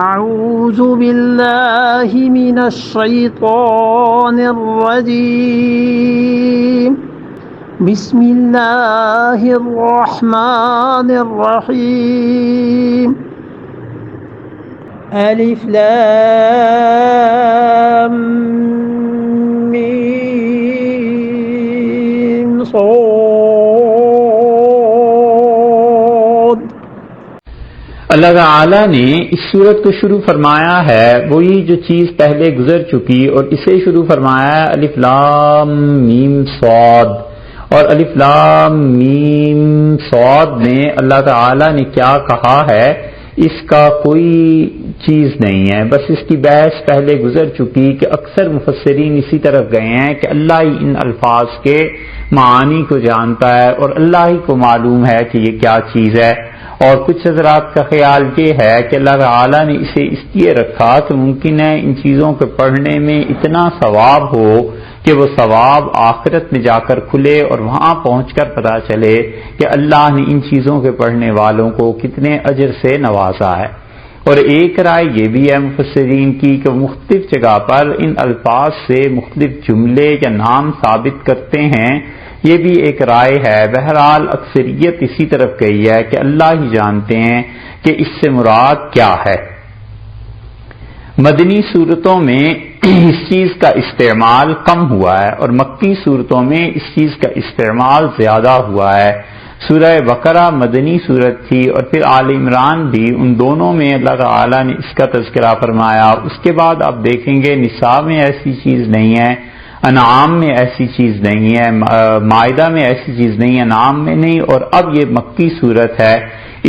أعوذ بالله من الشيطان الرجيم بسم الله الرحمن الرحيم ألف لام ميم صاد۔ اللہ تعالیٰ نے اس سورت کو شروع فرمایا ہے وہی جو چیز پہلے گزر چکی اور اسے شروع فرمایا ہے الف لام میم صاد۔ اور الف لام میم صاد میں اللہ تعالیٰ نے کیا کہا ہے اس کا کوئی چیز نہیں ہے، بس اس کی بحث پہلے گزر چکی کہ اکثر مفسرین اسی طرف گئے ہیں کہ اللہ ہی ان الفاظ کے معانی کو جانتا ہے اور اللہ ہی کو معلوم ہے کہ یہ کیا چیز ہے۔ اور کچھ حضرات کا خیال یہ ہے کہ اللہ تعالیٰ نے اسے اس لیے رکھا کہ ممکن ہے ان چیزوں کے پڑھنے میں اتنا ثواب ہو کہ وہ ثواب آخرت میں جا کر کھلے اور وہاں پہنچ کر پتہ چلے کہ اللہ نے ان چیزوں کے پڑھنے والوں کو کتنے اجر سے نوازا ہے۔ اور ایک رائے یہ بھی ہے مفسرین کی کہ مختلف جگہ پر ان الفاظ سے مختلف جملے یا نام ثابت کرتے ہیں، یہ بھی ایک رائے ہے۔ بہرحال اکثریت اسی طرف گئی ہے کہ اللہ ہی جانتے ہیں کہ اس سے مراد کیا ہے۔ مدنی صورتوں میں اس چیز کا استعمال کم ہوا ہے اور مکی صورتوں میں اس چیز کا استعمال زیادہ ہوا ہے۔ سورہ بقرہ مدنی صورت تھی اور پھر آل عمران بھی، ان دونوں میں اللہ تعالیٰ نے اس کا تذکرہ فرمایا۔ اس کے بعد آپ دیکھیں گے نساء میں ایسی چیز نہیں ہے، انعام میں ایسی چیز نہیں ہے، مائدہ میں ایسی چیز نہیں ہے، انعام میں نہیں، اور اب یہ مکی صورت ہے،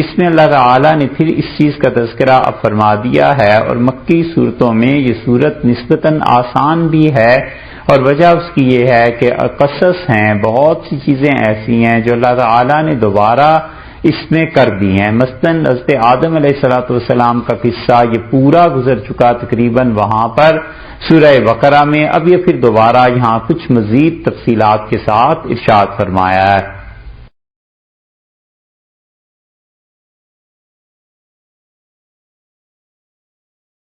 اس میں اللہ تعالیٰ نے پھر اس چیز کا تذکرہ اب فرما دیا ہے۔ اور مکی صورتوں میں یہ صورت نسبتاً آسان بھی ہے اور وجہ اس کی یہ ہے کہ قصص ہیں، بہت سی چیزیں ایسی ہیں جو اللہ تعالیٰ نے دوبارہ اس میں کر دی ہیں۔ مثلاً حضرت آدم علیہ السلام کا قصہ یہ پورا گزر چکا تقریباً وہاں پر سورہ بقرہ میں، اب یہ پھر دوبارہ یہاں کچھ مزید تفصیلات کے ساتھ ارشاد فرمایا ہے۔